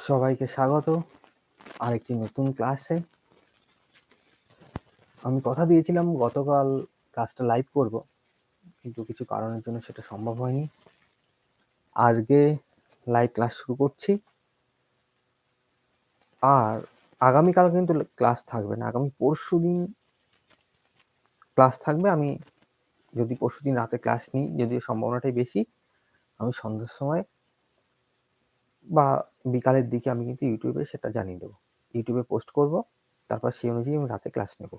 সবাইকে স্বাগত আরেকটি নতুন ক্লাসে। আমি কথা দিয়েছিলাম গতকাল ক্লাসটা লাইভ করব, কিন্তু কিছু কারণের জন্য সেটা সম্ভব হয়নি। আজকে লাইভ ক্লাস শুরু করছি। আর আগামীকাল কিন্তু ক্লাস থাকবে না, আগামী পরশু দিন ক্লাস থাকবে। আমি যদি পরশু দিন রাতে ক্লাস নিই, যদিও সম্ভাবনাটাই বেশি, আমি সন্ধ্যার সময় বা বিকালের দিকে আমি কিন্তু ইউটিউবে সেটা জানিয়ে দেবো, ইউটিউবে পোস্ট করব, তারপর সেই অনুযায়ী আমি রাতে ক্লাস নেব।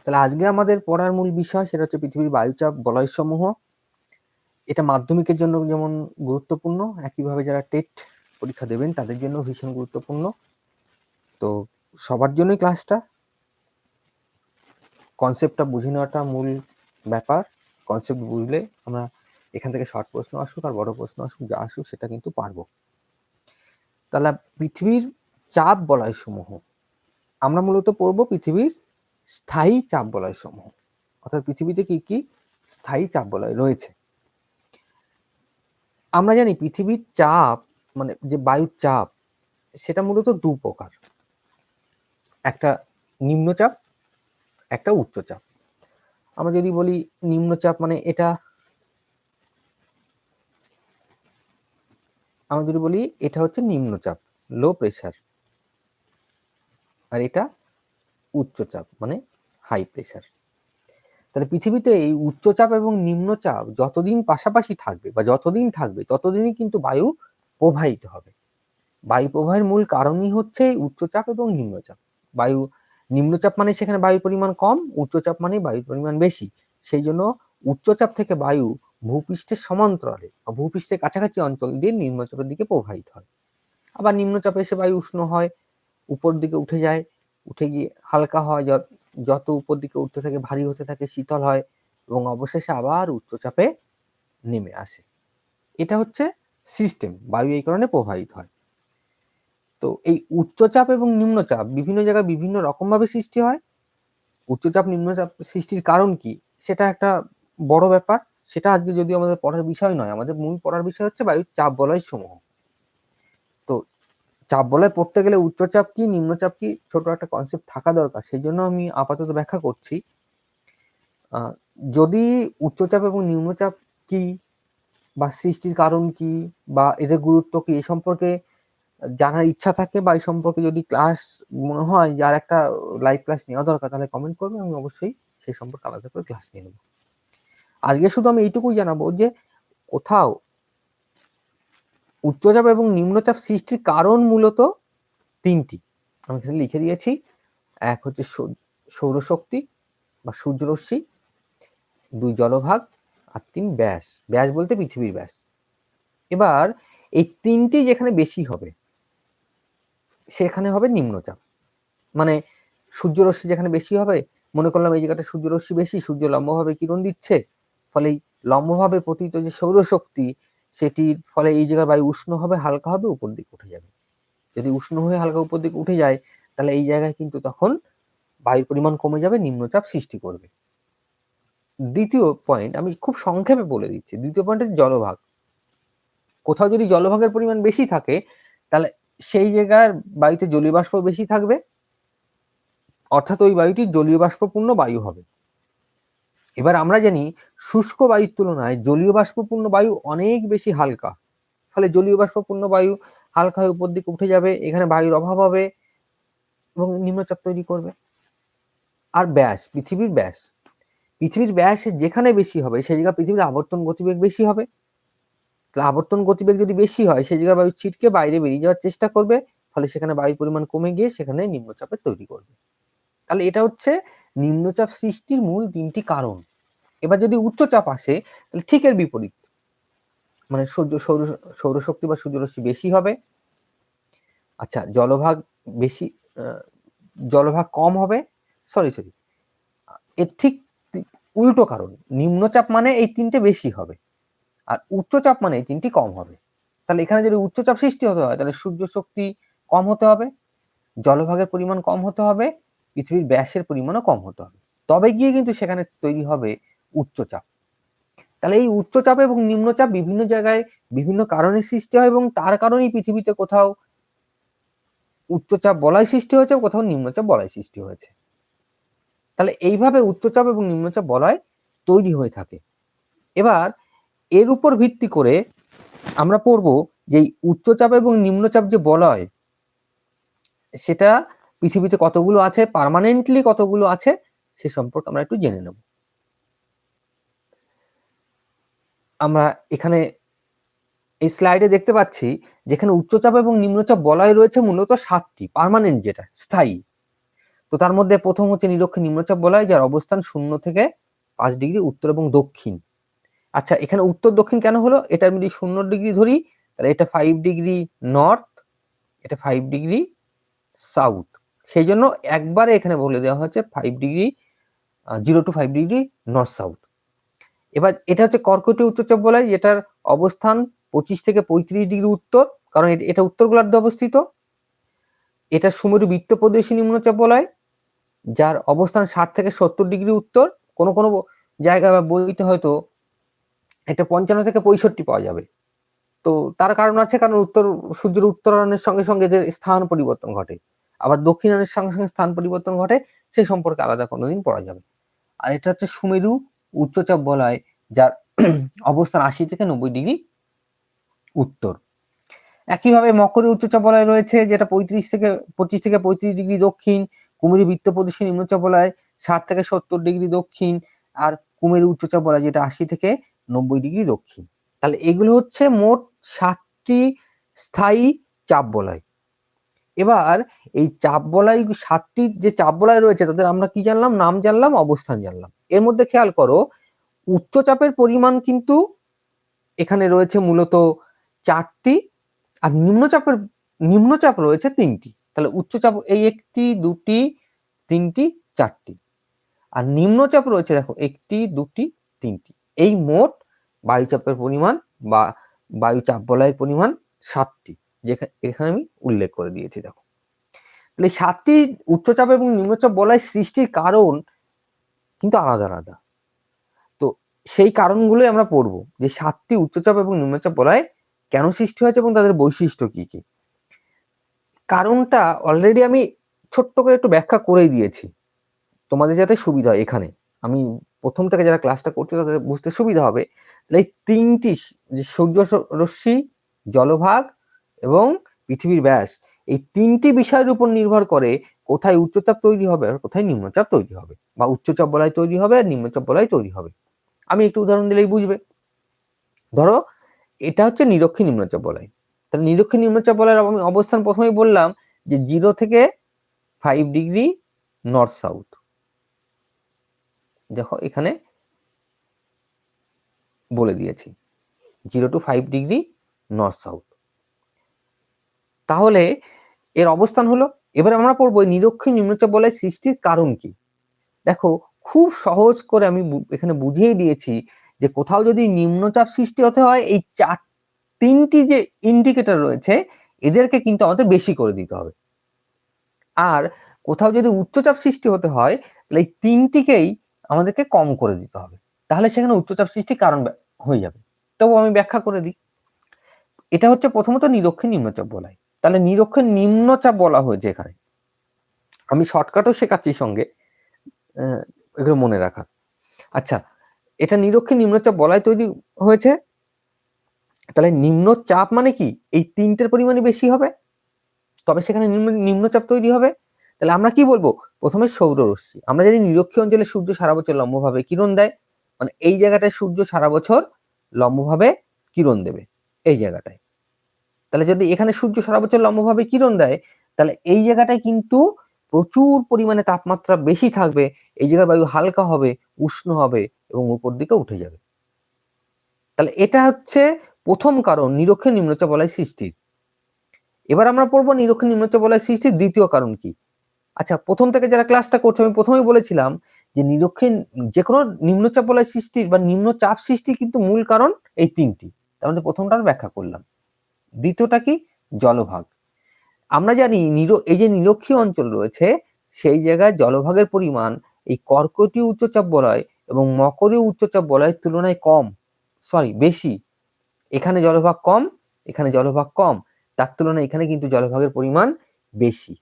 তাহলে আজকে আমাদের পড়ার মূল বিষয় সেটা হচ্ছে পৃথিবীর বায়ুচাপ বলয়সমূহ। এটা মাধ্যমিকের জন্য যেমন গুরুত্বপূর্ণ, একইভাবে যারা টেট পরীক্ষা দেবেন তাদের জন্য ভীষণ গুরুত্বপূর্ণ। তো সবার জন্যই ক্লাসটা, কনসেপ্টটা বুঝে নেওয়াটা মূল ব্যাপার। কনসেপ্ট বুঝলে আমরা এখান থেকে শর্ট প্রশ্ন আসুক আর বড় প্রশ্ন আসুক, যা আসুক সেটা কিন্তু পারবো। তাহলে পৃথিবীর চাপ বলয়সমূহ আমরা মূলত পড়বো পৃথিবীর স্থায়ী চাপ বলয়সমূহ, অর্থাৎ পৃথিবীতে কি কি স্থায়ী চাপ বলয় রয়েছে। আমরা জানি পৃথিবীর চাপ মানে যে বায়ুর চাপ সেটা মূলত দু প্রকার, একটা নিম্নচাপ, একটা উচ্চচাপ। আমরা যদি বলি নিম্নচাপ মানে এটা, আমরা যদি বলি এটা হচ্ছে নিম্নচাপ, লো প্রেসার, আর এটা উচ্চচাপ মানে হাই প্রেসার। তাহলে পৃথিবীতে এই উচ্চচাপ এবং নিম্নচাপ যতদিন পাশাপাশি থাকবে বা যতদিন থাকবে ততদিনই কিন্তু বায়ু প্রবাহিত হবে। বায়ু প্রবাহের মূল কারণই হচ্ছে উচ্চচাপ এবং নিম্নচাপ। বায়ু নিম্নচাপ মানে সেখানে বায়ুর পরিমাণ কম, উচ্চচাপ মানে বায়ুর পরিমাণ বেশি। সেই জন্য উচ্চচাপ থেকে বায়ু ভূপৃষ্ঠের সমান্তরালে বা ভূপৃষ্ঠের কাছাকাছি অঞ্চল দিয়ে নিম্নচাপের দিকে প্রবাহিত হয়। আবার নিম্নচাপে এসে বায়ু উষ্ণ হয়, উপর দিকে উঠে যায়, উঠে গিয়ে হালকা হয়, যত উপর দিকে উঠতে থাকে ভারী হতে থাকে, শীতল হয় এবং অবশেষে আবার উচ্চচাপে নেমে আসে। এটা হচ্ছে সিস্টেম, বায়ু এই কারণে প্রবাহিত হয়। তো এই উচ্চচাপ এবং নিম্নচাপ বিভিন্ন জায়গায় বিভিন্ন রকম ভাবে সৃষ্টি হয়। উচ্চচাপ নিম্নচাপ সৃষ্টির কারণ কি সেটা একটা বড় ব্যাপার, সেটা আজকে যদি আমাদের পড়ার বিষয় নয়। আমাদের মূল পড়ার বিষয় হচ্ছে বায়ুর চাপ বলয় সমূহ। তো চাপ বলয় পড়তে গেলে উচ্চচাপ কি নিম্নচাপ কি ছোট একটা কনসেপ্ট থাকা দরকার, সেই জন্য আমি আপাতত ব্যাখ্যা করছি। যদি উচ্চচাপ এবং নিম্নচাপ কি বা সৃষ্টির কারণ কি বা এদের গুরুত্ব কি এই সম্পর্কে জানার ইচ্ছা থাকে বা এই সম্পর্কে যদি ক্লাস মনে হয় যার একটা লাইভ ক্লাস নেওয়া দরকার, তাহলে কমেন্ট করবে, আমি অবশ্যই সেই সম্পর্কে আলাদা করে ক্লাস নিয়ে নেব। আজকে শুধু আমি এইটুকুই জানাবো যে কোথাও উচ্চচাপ এবং নিম্নচাপ সৃষ্টির কারণ মূলত তিনটি, আমি এখানে লিখে দিয়েছি। এক হচ্ছে সৌরশক্তি বা সূর্যরশ্মি, দুই জলভাগ, আর তিন ব্যাস। ব্যাস বলতে পৃথিবীর ব্যাস। এবার এই তিনটি যেখানে বেশি হবে সেখানে হবে নিম্নচাপ। মানে সূর্যরশ্মি যেখানে বেশি হবে, মনে করলাম এই জায়গাটা সূর্যরশ্মি বেশি, সূর্য লম্বভাবে কিরণ দিচ্ছে, ফলে লম্বভাবে পতিত যে সৌরশক্তি সেটির ফলে এই জায়গায় বায়ু উষ্ণ হবে, হালকা হবে, উপর দিকে উঠে যাবে। যদি উষ্ণ হয়ে হালকা উপর দিকে উঠে যায় তাহলে এই জায়গায় কিন্তু তখন বায়ুর পরিমাণ কমে যাবে, নিম্নচাপ সৃষ্টি করবে। দ্বিতীয় পয়েন্ট আমি খুব সংক্ষেপে বলে দিচ্ছি। দ্বিতীয় পয়েন্ট হচ্ছে জলভাগ। কোথাও যদি জলভাগের পরিমাণ বেশি থাকে তাহলে সেই জায়গার বায়ুতে জলীয় বাষ্প বেশি থাকবে, অর্থাৎ ওই বায়ুটি জলীয় বাষ্পপূর্ণ বায়ু হবে। এবার আমরা জানি শুষ্ক বায়ুর তুলনায় জলীয় বাষ্পপূর্ণ বায়ু অনেক বেশি হালকা, ফলে জলীয় বাষ্পপূর্ণ বায়ু হালকা হয়ে উপর দিকে উঠে যাবে, এখানে বায়ুর অভাব হবে এবং নিম্নচাপ তৈরি করবে। আর ব্যাস, পৃথিবীর ব্যাস, পৃথিবীর ব্যাস যেখানে বেশি হবে সেই জায়গায় পৃথিবীর আবর্তন গতিবেগ বেশি হবে। তাহলে আবর্তন গতিবেগ যদি বেশি হয় সেই জায়গায় বায়ু ছিটকে বাইরে বেরিয়ে যাওয়ার চেষ্টা করবে, ফলে সেখানে বায়ুর পরিমাণ কমে গিয়ে সেখানে নিম্নচাপের তৈরি করবে। তাহলে এটা হচ্ছে নিম্নচাপ সৃষ্টির মূল তিনটি কারণ। এবার যদি উচ্চচাপ আসে তাহলে ঠিক এর বিপরীত, মানে সৌরশক্তি বা সূর্যরশ্মি বেশি হবে, আচ্ছা জলভাগ বেশি, জলভাগ কম হবে, সরি এর ঠিক উল্টো কারণ। নিম্নচাপ মানে এই তিনটে বেশি হবে আর উচ্চচাপ মানে এই তিনটি কম হবে। তাহলে এখানে যদি উচ্চচাপ সৃষ্টি হতে হয় তাহলে সূর্য শক্তি কম হতে হবে, জলভাগের পরিমাণ কম হতে হবে, পৃথিবীর ব্যাসের পরিমাণও কম হতে হবে, তবে গিয়ে কিন্তু সেখানে তৈরি হবে উচ্চচাপ। তাহলে এই উচ্চচাপ এবং নিম্নচাপ বিভিন্ন জায়গায় বিভিন্ন কারণে সৃষ্টি হয় এবং তার কারণেই পৃথিবীতে কোথাও উচ্চচাপ বলয় সৃষ্টি হয়েছে, কোথাও নিম্নচাপ বলয় সৃষ্টি হয়েছে। তাহলে এইভাবে উচ্চচাপ এবং নিম্নচাপ বলয় তৈরি হয়ে থাকে। এবার এর উপর ভিত্তি করে আমরা পড়ব যে উচ্চচাপ এবং নিম্নচাপ যে বলয়, সেটা পৃথিবীতে কতগুলো আছে, পার্মানেন্টলি কতগুলো আছে, সে সম্পর্কে আমরা একটু জেনে নেব। আমরা এখানে এই স্লাইডে দেখতে পাচ্ছি যেখানে উচ্চচাপ এবং নিম্নচাপ বলয় রয়েছে মূলত 7টি, পার্মানেন্ট যেটা স্থায়ী। তো তার মধ্যে প্রথম হচ্ছে নিরক্ষীয় নিম্নচাপ বলয়, যার অবস্থান 0 থেকে 5 ডিগ্রি উত্তর এবং দক্ষিণ। আচ্ছা, এখানে উত্তর দক্ষিণ কেন হলো? এটা যদি 0 ডিগ্রি ধরি তাহলে এটা 5 ডিগ্রি নর্থ, এটা 5 ডিগ্রি সাউথ, সেই জন্য একবারে এখানে বলে দেওয়া হচ্ছে 5 degree 0 to 5 degree north south. এবার এটা হচ্ছে কর্কটীয় উচ্চচাপ বলয়, যেটার অবস্থান 25 থেকে 35 ডিগ্রি উত্তর, কারণ এটা উত্তর গোলার্ধে অবস্থিত। এটা সুমেরু বৃত্ত প্রদেশী নিম্নচাপ বলয়, যার অবস্থান 60 থেকে 70 ডিগ্রি উত্তর। কোনো কোনো জায়গায় বা বইতে হয়তো এটা 55 থেকে 65 পাওয়া যাবে। তো তার কারণ আছে, কারণ সূর্যের উত্তরায়ণের সঙ্গে সঙ্গে যে স্থান পরিবর্তন ঘটে, আবার দক্ষিণায়নের সঙ্গে সঙ্গে স্থান পরিবর্তন ঘটে, সে সম্পর্কে আলাদা কোনোদিন পড়া যাবে। আর এটা হচ্ছে সুমেরু উচ্চচাপ বলয়, যার অবস্থান 80 থেকে 90 ডিগ্রি উত্তর। একইভাবে মকরী উচ্চচাপ বলয় রয়েছে, যেটা 25 থেকে 35 ডিগ্রি দক্ষিণ। কুমেরু বৃত্ত প্রদেশী নিম্নচাপ বলয় 60 থেকে 70 ডিগ্রি দক্ষিণ। আর কুমেরু উচ্চচাপ বলয় যেটা 80 থেকে 90 ডিগ্রি দক্ষিণ। তাহলে এগুলো হচ্ছে মোট 7টি স্থায়ী চাপ বলয়। এবার এই চাপ বলয়, 7টি যে চাপ বলয় রয়েছে তাদের আমরা কি জানলাম? নাম জানলাম, অবস্থান জানলাম। এর মধ্যে খেয়াল করো, উচ্চচাপের পরিমাণ কিন্তু এখানে রয়েছে মূলত 4টি, আর নিম্নচাপ রয়েছে 3টি। তাহলে উচ্চচাপ এই 1টি 2টি 3টি 4টি, আর নিম্নচাপ রয়েছে দেখো 1টি 2টি 3টি। এই মোট বায়ুচাপের পরিমাণ বা বায়ুচাপ বলয়ের পরিমাণ 7টি, যেখানে এখানে আমি উল্লেখ করে দিয়েছি। দেখো, তাহলে 7টি উচ্চচাপ এবং নিম্নচাপ বলয় সৃষ্টির কারণ কিন্তু আলাদা আলাদা। তো সেই কারণগুলোই আমরা পড়বো, যে 7টি উচ্চচাপ এবং নিম্নচাপ বলয় কেন সৃষ্টি হয়েছে এবং তাদের বৈশিষ্ট্য কি কি। কারণটা অলরেডি আমি ছোট্ট করে একটু ব্যাখ্যা করেই দিয়েছি, তোমাদের যাতে সুবিধা হয়। এখানে আমি প্রথম থেকে যারা ক্লাসটা করছে তাদের বুঝতে সুবিধা হবে। তাহলে এই 3টি, সূর্য রশ্মি, জলভাগ এবং পৃথিবীর ব্যাস, এই 3টি বিষয়ের উপর নির্ভর করে কোথায় উচ্চচাপ তৈরি হবে আর কোথায় নিম্নচাপ তৈরি হবে, বা উচ্চচাপ বলয় তৈরি হবে আর নিম্নচাপ বলয় তৈরি হবে। আমি একটু উদাহরণ দিলেই বুঝবে। ধরো এটা হচ্ছে নিরক্ষীয় নিম্নচাপ বলয়। তাহলে নিরক্ষীয় নিম্নচাপ বলয়ের আমি অবস্থান প্রথমেই বললাম যে 0 থেকে 5 ডিগ্রি নর্থ সাউথ। দেখো এখানে বলে দিয়েছি 0 to 5 ডিগ্রি নর্থ সাউথ। তাহলে এর অবস্থান হলো। এবার আমরা পড়বো নিরক্ষীয় নিম্নচাপ বলয় সৃষ্টির কারণ কি। দেখো, খুব সহজ করে আমি এখানে বুঝিয়ে দিয়েছি যে কোথাও যদি নিম্নচাপ সৃষ্টি হতে হয়, এই 3টি যে ইন্ডিকেটর রয়েছে এদেরকে কিন্তু আমাদের বেশি করে দিতে হবে। আর কোথাও যদি উচ্চচাপ সৃষ্টি হতে হয় তাহলে এই 3টিকেই আমাদেরকে কম করে দিতে হবে, তাহলে সেখানে উচ্চচাপ সৃষ্টির কারণ হয়ে যাবে। তবু আমি ব্যাখ্যা করে দিই। এটা হচ্ছে প্রথমত নিরক্ষীয় নিম্নচাপ বলয়। তাহলে নিরক্ষীয় নিম্নচাপ বলা হয়েছে এখানে, আমি শর্টকাটও শেখাচ্ছি সঙ্গে, এগুলো মনে রাখার। আচ্ছা, এটা নিরক্ষীয় নিম্নচাপ বলয় তৈরি হয়েছে। তাহলে নিম্নচাপ মানে কি? এই 3টের পরিমাণই বেশি হবে, তবে সেখানে নিম্নচাপ তৈরি হবে। তাহলে আমরা কি বলবো? প্রথমে সৌররশ্মি। আমরা জানি নিরক্ষীয় অঞ্চলে সূর্য সারা বছর লম্বভাবে কিরণ দেয়, মানে এই জায়গাটায় সূর্য সারা বছর লম্বভাবে কিরণ দেবে, এই জায়গাটায়। তাহলে যদি এখানে সূর্য সারা বছর লম্বভাবে কিরণ দেয়, তাহলে এই জায়গাটায় কিন্তু প্রচুর পরিমাণে তাপমাত্রা বেশি থাকবে, এই জায়গায় বায়ু হালকা হবে, উষ্ণ হবে এবং উপর দিকে উঠে যাবে। তাহলে এটা হচ্ছে প্রথম কারণ নিরক্ষীয় নিম্নচাপ বলয় সৃষ্টির। এবার আমরা পড়বো নিরক্ষীয় নিম্নচাপ বলয় সৃষ্টির দ্বিতীয় কারণ কি। আচ্ছা, প্রথম থেকে যারা ক্লাসটা করছে আমি প্রথমেই বলেছিলাম যে নিরক্ষীয় যে কোনো নিম্নচাপ বলয় সৃষ্টির বা নিম্নচাপ সৃষ্টির কিন্তু মূল কারণ এই 3টি। তার মধ্যে প্রথমটার ব্যাখ্যা করলাম। দ্বিতীয়টা কি? জলভাগ। আমরা জানি এই যে নিরক্ষীয় অঞ্চল রয়েছে সেই জায়গায় জলভাগের পরিমাণ এই কর্কটীয় উচ্চচাপ বলয় এবং মকরীয় উচ্চচাপ বলয়ের তুলনায় কম। বেশি, এখানে জলভাগ কম, এখানে জলভাগ কম, তার তুলনায় এখানে কিন্তু জলভাগের পরিমাণ বেশি।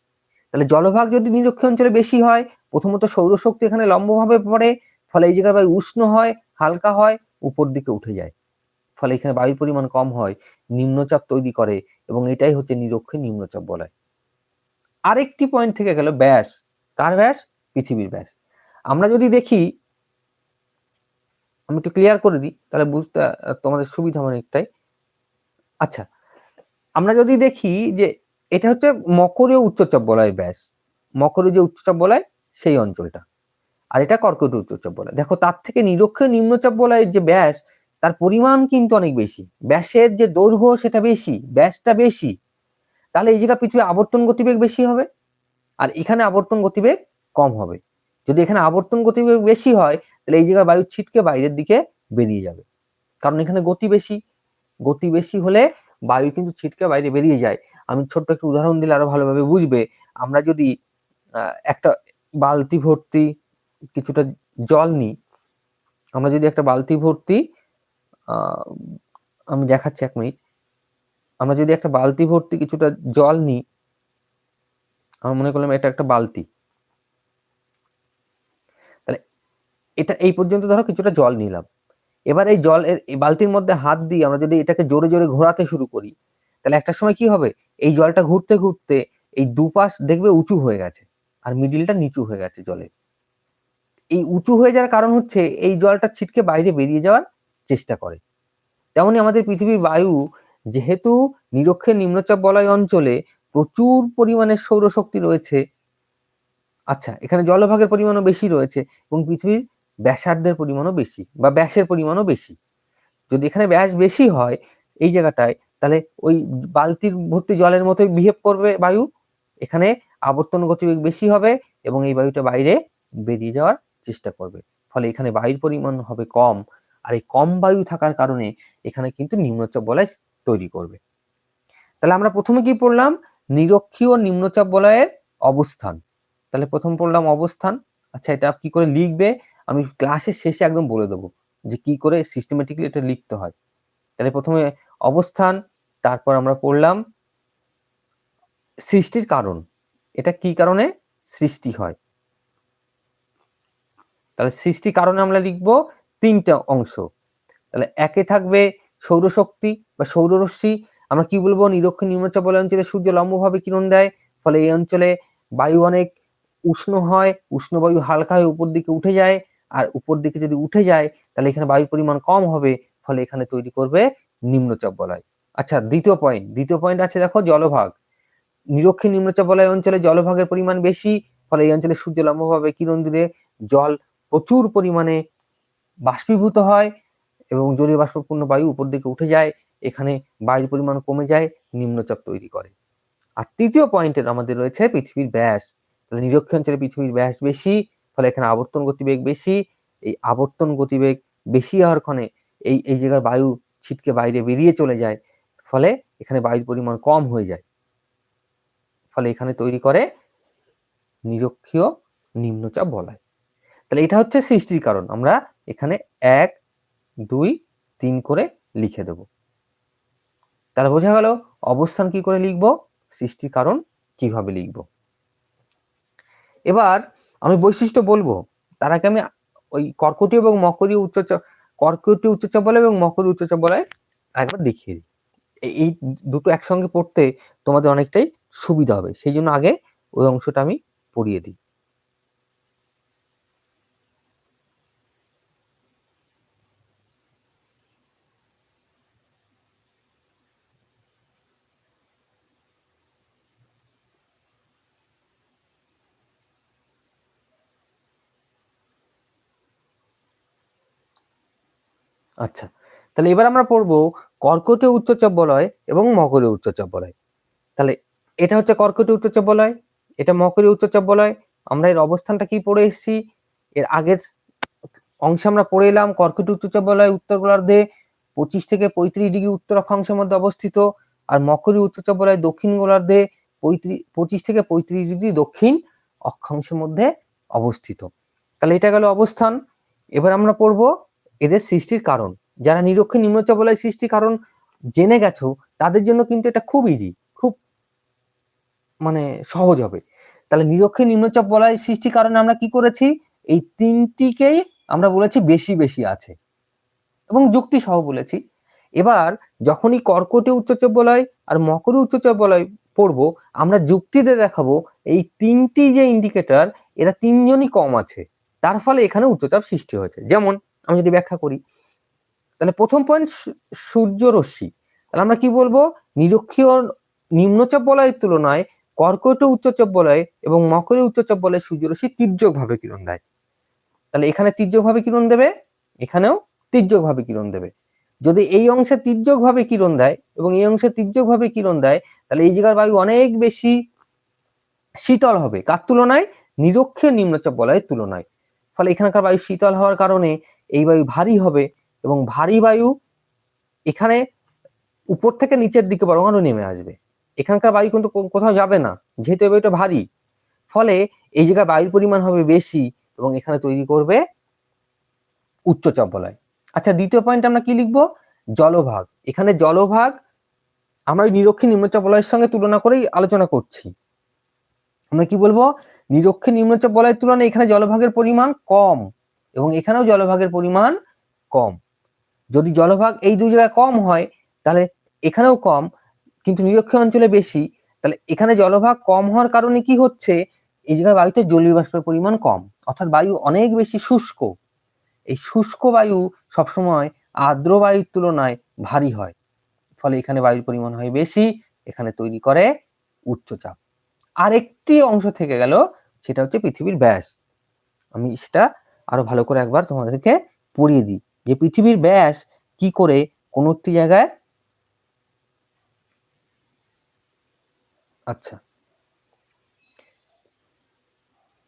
তাহলে জলভাগ যদি নিরক্ষীয় অঞ্চলে বেশি হয়, প্রথমত সৌরশক্তি এখানে লম্বভাবে পড়ে, ফলে এই জায়গায় বায়ু উষ্ণ হয়, হালকা হয়, উপর দিকে উঠে যায়, ফলে এখানে বায়ুর পরিমাণ কম হয়, নিম্নচাপ তৈরি করে, এবং এটাই হচ্ছে নিরক্ষীয় নিম্নচাপ বলয়। আরেকটি পয়েন্ট থেকে গেল ব্যাস। কার ব্যাস? পৃথিবীর ব্যাস। আমরা যদি দেখি, আমি একটু ক্লিয়ার করে দিই, তাহলে বুঝতে তোমাদের সুবিধা অনেকটাই। আচ্ছা, আমরা যদি দেখি যে এটা হচ্ছে মকরীয় উচ্চচাপ বলয়ের ব্যাস, মকরীয় যে উচ্চচাপ বলয় সেই অঞ্চলটা, আর এটা কর্কটীয় উচ্চচাপ বলয়। দেখো, তার থেকে নিরক্ষীয় নিম্নচাপ বলয়ের যে ব্যাস, তার পরিমাণ কিন্তু অনেক বেশি, ব্যাসের যে দৈর্ঘ্য সেটা বেশি, ব্যাসটা বেশি, তাহলে এই জায়গা পৃথিবীর আবর্তন গতিবেগ বেশি হবে, আর এখানে আবর্তন গতিবেগ কম হবে। যদি এখানে আবর্তন গতিবেগ বেশি হয়, তাহলে এই জায়গায় বায়ু ছিটকে বাইরের দিকে বেরিয়ে যাবে, কারণ এখানে গতি বেশি, গতি বেশি হলে বায়ু কিন্তু ছিটকে বাইরে বেরিয়ে যায়। আমি ছোট্ট একটা উদাহরণ দিলে আরো ভালোভাবে বুঝবে। আমরা যদি একটা বালতি ভর্তি কিছুটা জল নিই, আমরা যদি একটা বালতি ভর্তি আমি দেখাচ্ছি 1 মিনিট, আমরা যদি একটা বালতি ভর্তি কিছুটা জল নিই, আমরা মনে করলাম এটা একটা বালতি, তাহলে এটা এই পর্যন্ত ধরো কিছুটা জল নিলাম। এবার এই জল এই বালতির মধ্যে হাত দিয়ে আমরা যদি এটাকে জোরে জোরে ঘোরাতে শুরু করি, তাহলে একটা সময় কি হবে, এই জলটা ঘুরতে ঘুরতে এই দুপাশ দেখবে উঁচু হয়ে গেছে, আর মিডিলটা নিচু হয়ে গেছে জলের। এই উঁচু হয়ে যাওয়ার কারণ হচ্ছে এই জলটা ছিটকে বাইরে বেরিয়ে যাওয়ার চেষ্টা করে। তেমনি আমাদের পৃথিবীর বায়ু যেহেতু নিরক্ষীয় নিম্নচাপ বলয় অঞ্চলে প্রচুর পরিমাণে সৌরশক্তি রয়েছে, আচ্ছা এখানে জলভাগের পরিমাণও বেশি রয়েছে, এবং পৃথিবীর ব্যাসার্ধের পরিমাণও বেশি, বা ব্যাসের পরিমাণও বেশি। যদি এখানে ব্যাস বেশি হয় এই জায়গাটায়, তাহলে ওই বালতির ভর্তি জলের মতোই বিহেভ করবে বায়ু, এখানে আবর্তন গতিবেগ বেশি হবে, এবং এই বায়ুটা বাইরে বেরিয়ে যাওয়ার চেষ্টা করবে, ফলে এখানে বায়ুর পরিমাণ হবে কম, আর এই কম বায়ু থাকার কারণে এখানে কিন্তু নিম্নচাপ বলয় তৈরি করবে। তাহলে আমরা প্রথমে কি পড়লাম? নিরক্ষীয় নিম্নচাপ বলয়ের অবস্থান। তাহলে প্রথম পড়লাম অবস্থান। আচ্ছা, এটা কি করে লিখবে আমি ক্লাসের শেষে একদম বলে দেবো, যে কি করে সিস্টেমেটিক্যালি এটা লিখতে হয়। তাহলে প্রথমে অবস্থান, তারপর আমরা পড়লাম সৃষ্টির কারণ, এটা কি কারণে সৃষ্টি হয়। তাহলে সৃষ্টির কারণে আমরা লিখব 3টা অংশ। তাহলে একে থাকবে সৌরশক্তি বা সৌররশ্মি। আমরা কি বলবো? নিরক্ষীয় নিম্নচাপ বলয় অঞ্চলে সূর্য লম্বভাবে কিরণ দেয়, ফলে এই অঞ্চলে বায়ু অনেক উষ্ণ হয়, উষ্ণ বায়ু হালকা হয়ে উপর দিকে উঠে যায়, আর উপর দিকে যদি উঠে যায় তাহলে এখানে বায়ুর পরিমাণ কম হবে, ফলে এখানে তৈরি করবে নিম্নচাপ বলয়। আচ্ছা, দ্বিতীয় পয়েন্ট আছে দেখো, জলভাগ। নিরক্ষীয় নিম্নচাপ বলয় অঞ্চলে জলভাগের পরিমাণ বেশি, ফলে এই অঞ্চলে সূর্য লম্বভাবে কিরণ দিলে জল প্রচুর পরিমাণে বাষ্পীভূত হয়, এবং জলীয় বাষ্পপূর্ণ বায়ু উপর দিকে উঠে যায়, এখানে বায়ুর পরিমাণ কমে যায়, নিম্নচাপ তৈরি করে। আর তৃতীয় পয়েন্টের আমাদের রয়েছে পৃথিবীর ব্যাস। তাহলে নিরক্ষীয় অঞ্চলে পৃথিবীর ব্যাস বেশি, ফলে এখানে আবর্তন গতিবেগ বেশি, এই আবর্তন গতিবেগ বেশি হওয়ার কারণে এই জায়গার বায়ু ছিটকে বাইরে বেরিয়ে চলে যায়, ফলে এখানে বায়ুর পরিমাণ কম হয়ে যায়, ফলে এখানে তৈরি করে নিরক্ষীয় নিম্নচাপ বলয়। তাহলে এটা হচ্ছে সৃষ্টির কারণ, আমরা এখানে 1, 2, 3 করে লিখে দেব। তাহলে বোঝা গেল অবস্থান কি করে লিখব, সৃষ্টির কারণ কিভাবে লিখব। এবার আমি বৈশিষ্ট্য বলবো, তার আগে আমি ওই কর্কটীয় এবং মকরীয় উচ্চচাপ বলয় এবং মকরীয় উচ্চচাপ বলয় একবার দেখিয়ে দিই। এই দুটো একসঙ্গে পড়তে তোমাদের অনেকটাই সুবিধা হবে, সেই জন্য আগে ওই অংশটা আমি পড়িয়ে দিই। আচ্ছা, তাহলে এবার আমরা পড়বো কর্কটীয় উচ্চচাপ বলয় এবং মকরীয় উচ্চচাপ বলয়। তাহলে এটা হচ্ছে কর্কটীয় উচ্চচাপ বলয়, এটা মকরীয় উচ্চচাপ বলয়। আমরা এর অবস্থানটা কি পড়ে এসেছি, এর আগের অংশে আমরা পড়ে এলাম কর্কটীয় উচ্চচাপ বলয় উত্তর গোলার্ধে 25 থেকে 35 ডিগ্রি উত্তর অক্ষাংশের মধ্যে অবস্থিত, আর মকরীয় উচ্চচাপ বলয় দক্ষিণ গোলার্ধে 25 থেকে 35 ডিগ্রি দক্ষিণ অক্ষাংশের মধ্যে অবস্থিত। তাহলে এটা গেল অবস্থান। এবার আমরা পড়বো এদের সৃষ্টির কারণ। যারা নিরক্ষীয় নিম্নচাপ বলয় সৃষ্টি কারণ জেনে গেছো তাদের জন্য কিন্তু এটা খুব ইজি, খুব মানে সহজ হবে। তাহলে নিরক্ষীয় নিম্নচাপ বলয় সৃষ্টি কারণে আমরা কি করেছি, এই তিনটিকেই আমরা বলেছি বেশি বেশি আছে এবং যুক্তি সহ বলেছি। এবার যখনই কর্কটীয় উচ্চচাপ বলয় আর মকরীয় উচ্চচাপ বলয় পড়বো, আমরা যুক্তিতে দেখাবো এই তিনটি যে ইন্ডিকেটর এরা তিনজনই কম আছে, তার ফলে এখানে উচ্চচাপ সৃষ্টি হয়েছে। যেমন আমি যদি ব্যাখ্যা করি, তাহলে প্রথম পয়েন্ট সূর্যরশ্মি, তাহলে আমরা কি বলবো, নিরক্ষীয় নিম্নচাপ বলয়ের তুলনায় কর্কটীয় উচ্চচাপ বলয় এবং মকরীয় উচ্চচাপ বলয় সূর্যরশ্মি তির্যকভাবে কিরণ দেয়। তাহলে এখানে তির্যকভাবে কিরণ দেবে, এখানেও তির্যকভাবে কিরণ দেবে। যদি এই অংশে তির্যকভাবে কিরণ দেয় এবং এই অংশে তির্যকভাবে কিরণ দেয়, তাহলে এই জায়গার বায়ু অনেক বেশি শীতল হবে, কার তুলনায়, নিরক্ষীয় নিম্নচাপ বলয়ের তুলনায়। ফলে এখানকার বায়ু শীতল হওয়ার কারণে এই বায়ু ভারী হবে এবং ভারী বায়ু এখানে উপর থেকে নিচের দিকে বরং আরো নেমে আসবে। এখানকার বায়ু কিন্তু কোথাও যাবে না, যেহেতু এই বায়ুটা ভারী, ফলে এই জায়গায় বায়ুর পরিমাণ হবে বেশি এবং এখানে তৈরি করবে উচ্চচাপ বলয়। আচ্ছা, দ্বিতীয় পয়েন্ট আমরা কি লিখবো, জলভাগ। এখানে জলভাগ আমরা নিরক্ষীয় নিম্নচাপ বলয়ের সঙ্গে তুলনা করেই আলোচনা করছি। আমরা কি বলবো, নিরক্ষীয় নিম্নচাপ বলয়ের তুলনায় এখানে জলভাগের পরিমাণ কম এবং এখানেও জলভাগের পরিমাণ কম। যদি জলভাগ এই দুই জায়গায় কম হয় তাহলে এখানেও কম, কিন্তু নিরক্ষীয় অঞ্চলে বেশি, তাহলে এখানে জলভাগ কম হওয়ার কারণে কি হচ্ছে, এই জায়গায় বায়ুতে জলীয় বাষ্পের পরিমাণ কম, অর্থাৎ বায়ু অনেক বেশি শুষ্ক। এই শুষ্ক বায়ু সবসময় আর্দ্র বায়ুর তুলনায় ভারী হয়, ফলে এখানে বায়ুর পরিমাণ হয় বেশি, এখানে তৈরি করে উচ্চচাপ। আরেকটি অংশ থেকে গেল, সেটা হচ্ছে পৃথিবীর ব্যাস। আমি সেটা আরো ভালো করে একবার তোমাদেরকে পড়িয়ে দিই যে পৃথিবীর ব্যাস কি করে কোন একটি জায়গায়, আচ্ছা,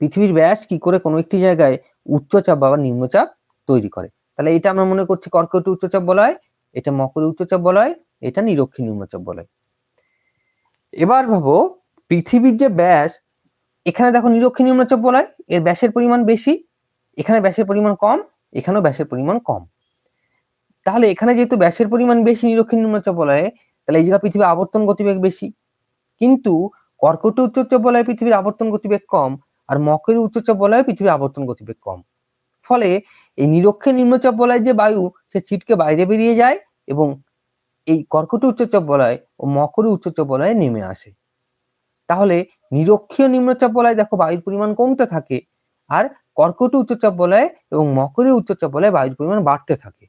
পৃথিবীর ব্যাস কি করে কোনো একটি জায়গায় উচ্চচাপ বা নিম্নচাপ তৈরি করে। তাহলে এটা আমরা মনে করছি কর্কটীয় উচ্চচাপ বলয়, এটা মকরীয় উচ্চচাপ বলয়, এটা নিরক্ষীয় নিম্নচাপ বলয়। এবার ভাবো পৃথিবীর যে ব্যাস, এখানে দেখো নিরক্ষীয় নিম্নচাপ বলয়, এর ব্যাসের পরিমাণ বেশি, এখানে ব্যাসের পরিমাণ কম, এখানেও ব্যাসের পরিমাণ কম। তাহলে এখানে যেহেতু ব্যাসের পরিমাণ বেশি নিরক্ষীয় নিম্নচাপ বলয়ে, তাহলে এই জায়গা পৃথিবীর আবর্তন গতিবেগ বেশি। কিন্তু কর্কটীয় উচ্চচাপ বলয়ে পৃথিবীর আবর্তন গতিবেগ কম, আর মকরীয় উচ্চচাপ বলয়ে পৃথিবীর আবর্তন গতিবেগ কম। ফলে এই নিরক্ষীয় নিম্নচাপ বলয়ের যে বায়ু, সে ছিটকে বাইরে বেরিয়ে যায় এবং এই কর্কটীয় উচ্চচাপ বলয় ও মকরীয় উচ্চচাপ বলয়ে নেমে আসে। তাহলে নিরক্ষীয় নিম্নচাপ বলয়ে দেখো বায়ুর পরিমাণ কমতে থাকে, আর কর্কটীয় উচ্চচাপ বলয়ে এবং মকরীয় উচ্চচাপ বলয়ে বায়ুর পরিমাণ বাড়তে থাকে।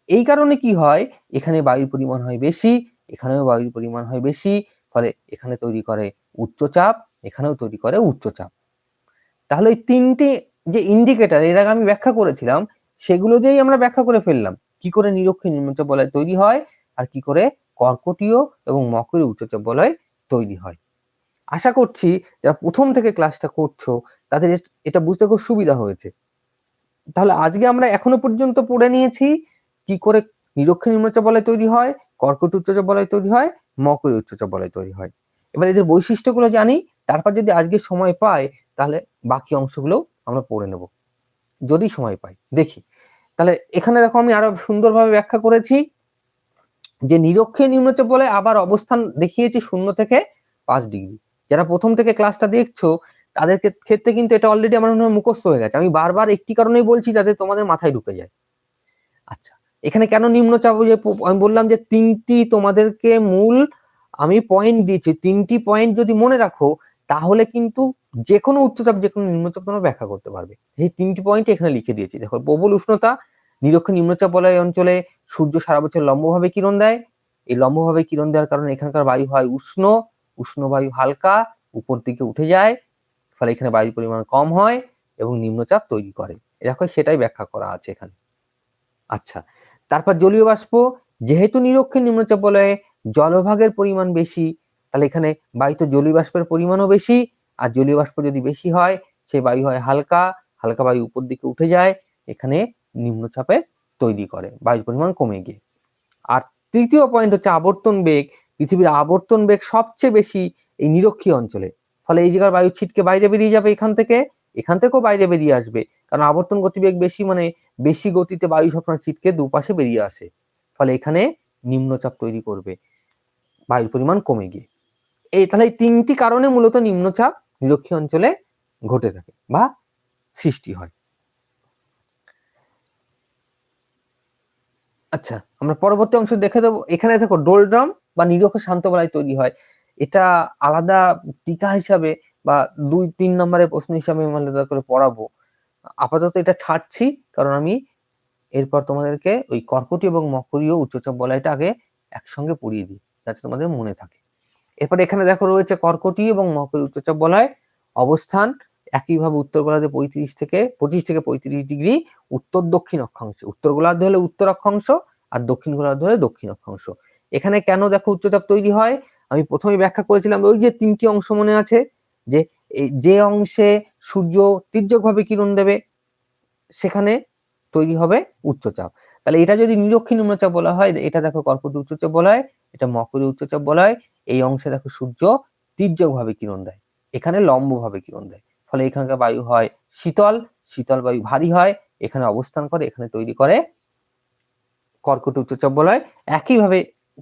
এই কারণে কি হয়, এখানে বায়ুর পরিমাণ হয় বেশি, এখানেও বায়ুর পরিমাণ হয় বেশি, ফলে এখানে তৈরি করে উচ্চচাপ, এখানেও তৈরি করে উচ্চচাপ। তাহলে এই তিনটি যে ইন্ডিকেটর এর আগে আমি ব্যাখ্যা করেছিলাম, সেগুলো দিয়েই আমরা ব্যাখ্যা করে ফেললাম কি করে নিরক্ষীয় নিম্নচাপ বলয় তৈরি হয় আর কি করে কর্কটীয় এবং মকরীয় উচ্চচাপ বলয় তৈরি হয়। আশা করছি যারা প্রথম থেকে ক্লাসটা করছো তাদের এটা বুঝতে খুব সুবিধা হয়েছে। তাহলে আজকে আমরা এখনো পর্যন্ত পড়ে নিয়েছি কি করে নিরক্ষীয় নিম্নচাপ বলয় তৈরি হয়, কর্কটীয় উচ্চচাপ বলয় তৈরি হয়, মকরীয় উচ্চচাপ বলয় তৈরি হয়। এবার এদের বৈশিষ্ট্যগুলো জানি, তারপর যদি আজকে সময় পাই তাহলে বাকি অংশগুলো আমরা পড়ে নেব, যদি সময় পাই। দেখি, তাহলে এখানে দেখো আমি আরো সুন্দরভাবে ব্যাখ্যা করেছি যে নিরক্ষীয় নিম্নচাপ বলয় আবার অবস্থান দেখিয়েছি 0 থেকে 5 ডিগ্রি। যারা প্রথম থেকে ক্লাসটা দেখছো তাদের ক্ষেত্রে কিন্তু এটা অলরেডি আমার মনে হয় মুখস্থ হয়ে গেছে। আমি বারবার একটি কারণেই বলছি যাতে তোমাদের মাথায় ঢুকে যায়। আচ্ছা, এখানে কেন নিম্নচাপ, যে আমি বললাম যে তিনটি তোমাদেরকে মূল আমি পয়েন্ট দিয়েছি, তিনটি পয়েন্ট যদি মনে রাখো তাহলে কিন্তু যে কোনো উচ্চচাপ যে কোনো নিম্নচাপ তোমরা ব্যাখ্যা করতে পারবে। এই তিনটি পয়েন্ট এখানে লিখে দিয়েছি। দেখো, প্রবল উষ্ণতা, নিরক্ষীয় নিম্নচাপ বলয় অঞ্চলে সূর্য সারা বছর লম্বভাবে কিরণ দেয়। এই লম্বভাবে কিরণ দেওয়ার কারণে এখানকার বায়ু হয় উষ্ণ, উষ্ণ বায়ু হালকা উপর দিকে উঠে যায়, ফলে এখানে বায়ুর পরিমাণ কম হয় এবং নিম্নচাপ তৈরি করে। দেখো সেটাই ব্যাখ্যা করা আছে এখানে। আচ্ছা, তারপর জলীয় বাষ্প, যেহেতু নিরক্ষীয় নিম্নচাপ বলয়ে জলভাগের পরিমাণ বেশি, তাহলে এখানে বায়ুতে জলীয় বাষ্পের পরিমাণও বেশি, আর জলীয় বাষ্প যদি বেশি হয় সে বায়ু হয় হালকা, হালকা বায়ু উপর দিকে উঠে যায়, এখানে নিম্নচাপে তৈরি করে বায়ুর পরিমাণ কমে গিয়ে। আর তৃতীয় পয়েন্ট হচ্ছে আবর্তন বেগ। পৃথিবীর আবর্তন বেগ সবচেয়ে বেশি এই নিরক্ষীয় অঞ্চলে, ফলে এই জায়গার বায়ু ছিটকে বাইরে বেরিয়ে যাবে এখান থেকে এখান থেকেও বাইরে বেরিয়ে আসবে, কারণ আবর্তন গতিবেগ বেশি মানে বেশি গতিতে বায়ু সবসময় ছিটকে দুপাশে বেরিয়ে আসে, ফলে এখানে নিম্নচাপ তৈরি করবে বায়ুর পরিমাণ কমে গিয়ে। তাহলে এই তিনটি কারণে মূলত নিম্নচাপ নিরক্ষীয় অঞ্চলে ঘটে থাকে বা সৃষ্টি হয়। আচ্ছা, আমরা পরবর্তী অংশ দেখে দেবো। এখানে দেখো ডোলড্রাম বা নিরক্ষ শান্ত বায়ু তৈরি হয়। এটা আলাদা টিকা হিসাবে বা 2-3 নম্বরের প্রশ্ন হিসাবে আমি আলাদা করে পড়াবো। আপাতত এটা ছাড়ছি, কারণ আমি এরপর তোমাদেরকে ওই কর্কটীয় এবং মকরীয় উচ্চচাপ বলয়টা আগে একসঙ্গে পড়িয়ে দিই, যাতে তোমাদের মনে থাকে। এরপর এখানে দেখো রয়েছে কর্কটীয় এবং মকরীয় উচ্চচাপ বলয় অবস্থান একইভাবে উত্তর গোলার্ধে 25 থেকে 35 ডিগ্রি উত্তর দক্ষিণ অক্ষাংশে। উত্তর গোলার্ধে হলে উত্তর অক্ষাংশ আর দক্ষিণ গোলার্ধে হলে দক্ষিণ অক্ষাংশ। এখানে কেন দেখো উচ্চচাপ তৈরি হয়, আমি প্রথমেই ব্যাখ্যা করেছিলাম। ওই যে 3টি অংশ মনে আছে, যে অংশে সূর্য তির্যকভাবে কিরণ দেবে সেখানে তৈরি হবে উচ্চচাপ। তাহলে এটা যদি নিরক্ষীয় নিম্নচাপ বলা হয়, এটা দেখো কর্কটীয় উচ্চচাপ বলা হয়, এটা মকরীয় উচ্চচাপ বলা হয়। এই অংশে দেখো সূর্য তির্যকভাবে কিরণ দেয়, এখানে লম্বভাবে কিরণ দেয়, ফলে এখানকার বায়ু হয় শীতল, শীতল বায়ু ভারী হয়, এখানে অবস্থান করে, এখানে তৈরি করে কর্কটীয় উচ্চচাপ বলয়। একইভাবে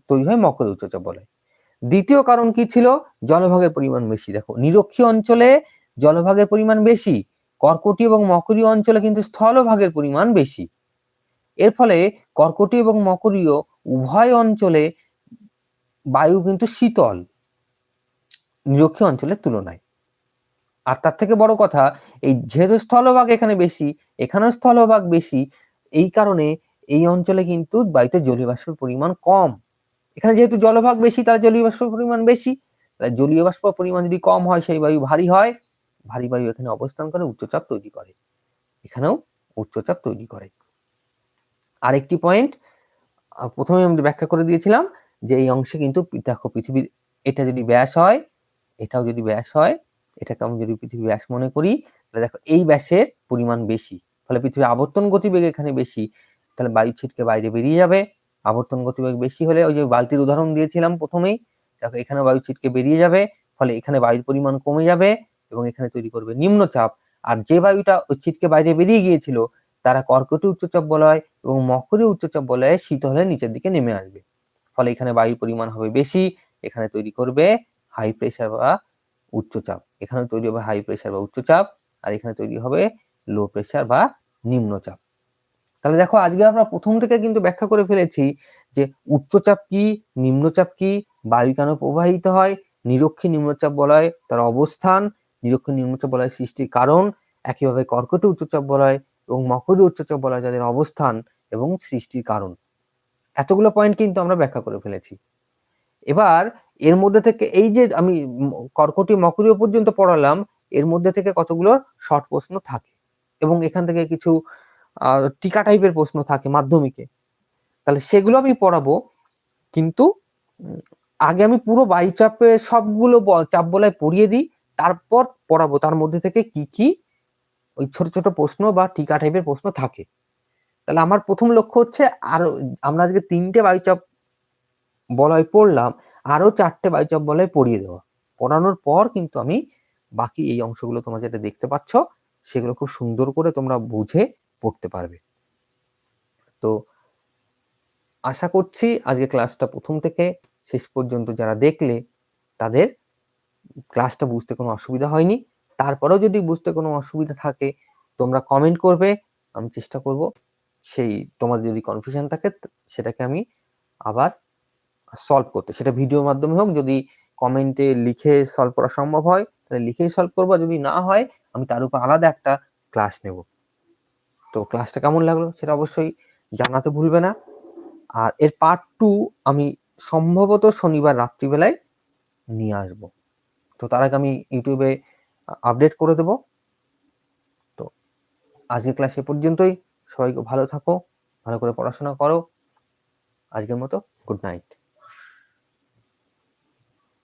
তৈরি হয় মকরীয় উচ্চচাপ বলয়। দ্বিতীয় কারণ কি ছিল, জলভাগের পরিমাণ বেশি। দেখো নিরক্ষীয় অঞ্চলে জলভাগের পরিমাণ বেশি, কর্কটীয় এবং মকরীয় অঞ্চলে কিন্তু স্থলভাগের পরিমাণ বেশি। এর ফলে কর্কটীয় এবং মকরীয় উভয় অঞ্চলে বায়ু কিন্তু শীতল নিরক্ষীয় অঞ্চলের তুলনায়। আর তার থেকে বড় কথা, এই যেহেতু স্থলভাগ এখানে বেশি, এখানেও স্থলভাগ বেশি, এই কারণে এই অঞ্চলে কিন্তু বায়ুতে জলীয় বাষ্পের পরিমাণ কম। এখানে যেহেতু জলভাগ বেশি, তার জলীয় বাষ্পের পরিমাণ বেশি, তাই জলীয় বাষ্পের পরিমাণ যদি কম হয়, সেই বায়ু ভারী হয়, ভারী বায়ু এখানে অবস্থান করে উচ্চচাপ তৈরি করে, এখানেও উচ্চচাপ তৈরি করে। আরেকটি পয়েন্ট প্রথমে আমি ব্যাখ্যা করে দিয়েছিলাম যে এই অংশে কিন্তু দেখো পৃথিবীর এটা যদি ব্যাস হয়, এটাও যদি ব্যাস হয়, এটাকে আমি যদি পৃথিবীর ব্যাস মনে করি, তাহলে দেখো এই ব্যাসের পরিমাণ বেশি, ফলে পৃথিবীর আবর্তন গতিবেগ এখানে বেশি, তাহলে বায়ু ছিটকে বাইরে বেরিয়ে যাবে। আবর্তন গতিবেগ বেশি হলে, ওই যে বালতির উদাহরণ দিয়েছিলাম প্রথমেই, দেখো এখানে বায়ু ছিটকে বেরিয়ে যাবে, ফলে এখানে বায়ুর পরিমাণ কমে যাবে এবং এখানে তৈরি করবে নিম্নচাপ। আর যে বায়ুটা ছিটকে বাইরে বেরিয়ে গিয়েছিল, তারা কর্কটীয় উচ্চচাপ বলয় এবং মকরীয় উচ্চচাপ বলয়ে শীতল হয়ে নিচের দিকে নেমে আসবে, ফলে এখানে বায়ুর পরিমাণ হবে বেশি, এখানে তৈরি করবে হাই প্রেসার বা উচ্চচাপ, এখানে তৈরি হবে হাই প্রেসার বা উচ্চচাপ, আর এখানে তৈরি হবে লো প্রেসার বা নিম্নচাপ। তাহলে দেখো আজকে আমরা প্রথম থেকে কিন্তু ব্যাখ্যা করে ফেলেছি যে উচ্চচাপ কি, নিম্নচাপ কি, বায়ু কেন প্রবাহিত হয়, নিরক্ষীয় নিম্নচাপ বলয় তার অবস্থান, নিরক্ষীয় নিম্নচাপ বলয় সৃষ্টির কারণ, একইভাবে কর্কটীয় উচ্চচাপ বলয় এবং মকরীয় উচ্চচাপ বলয় যাদের অবস্থান এবং সৃষ্টির কারণ। এতগুলো পয়েন্ট কিন্তু আমরা ব্যাখ্যা করে ফেলেছি। এবার এর মধ্যে থেকে এই যে আমি কর্কটীয় মকরীয় পর্যন্ত পড়ালাম, এর মধ্যে থেকে কতগুলো শর্ট প্রশ্ন থাকে এবং এখান থেকে কিছু টিকা টাইপের প্রশ্ন থাকে মাধ্যমিকে, তাহলে সেগুলো আমি পড়াবো। কিন্তু আগে আমি পুরো বায়ুচাপে সবগুলো চাপ বলয় পড়িয়ে দিই, তারপর পড়াবো তার মধ্যে থেকে কি কি ওই ছোট ছোট প্রশ্ন বা টিকা টাইপের প্রশ্ন থাকে। তাহলে আমার প্রথম লক্ষ্য হচ্ছে, আরো আমরা আজকে 3টে বায়ুচাপ বলয় পড়লাম, আরো 4টে বায়ুচাপ বলয় পড়িয়ে দেওয়া। পড়ানোর পর কিন্তু আমি বাকি এই অংশগুলো তোমরা যেটা দেখতে পাচ্ছ, সেগুলো খুব সুন্দর করে তোমরা বুঝে পড়তে পারবে। তো আশা করছি আজকে ক্লাসটা প্রথম থেকে শেষ পর্যন্ত যারা দেখলে, তাদের ক্লাসটা বুঝতে কোনো অসুবিধা হয়নি। তারপরেও যদি বুঝতে কোনো অসুবিধা থাকে, তোমরা কমেন্ট করবে, আমি চেষ্টা করব সেই তোমাদের যদি কনফিউশন থাকে সেটাকে আমি আবার সলভ করতে, সেটা ভিডিওর মাধ্যমে হোক, যদি কমেন্টে লিখে সলভ করা সম্ভব হয় তাহলে লিখেই সলভ করবো, যদি না হয় আমি তার উপর আলাদা একটা ক্লাস নেব। তো ক্লাসটা কেমন লাগলো সেটা অবশ্যই জানাতে ভুলবে না। আর এর পার্ট 2 আমি সম্ভবত শনিবার রাত্রিবেলায় নিয়ে আসব। তো তার আগে আমি ইউটিউবে আপডেট করে দেব। তো আজকের ক্লাস এ পর্যন্তই। সবাই ভালো থাকো, ভালো করে পড়াশোনা করো। আজকের মতো গুড নাইট।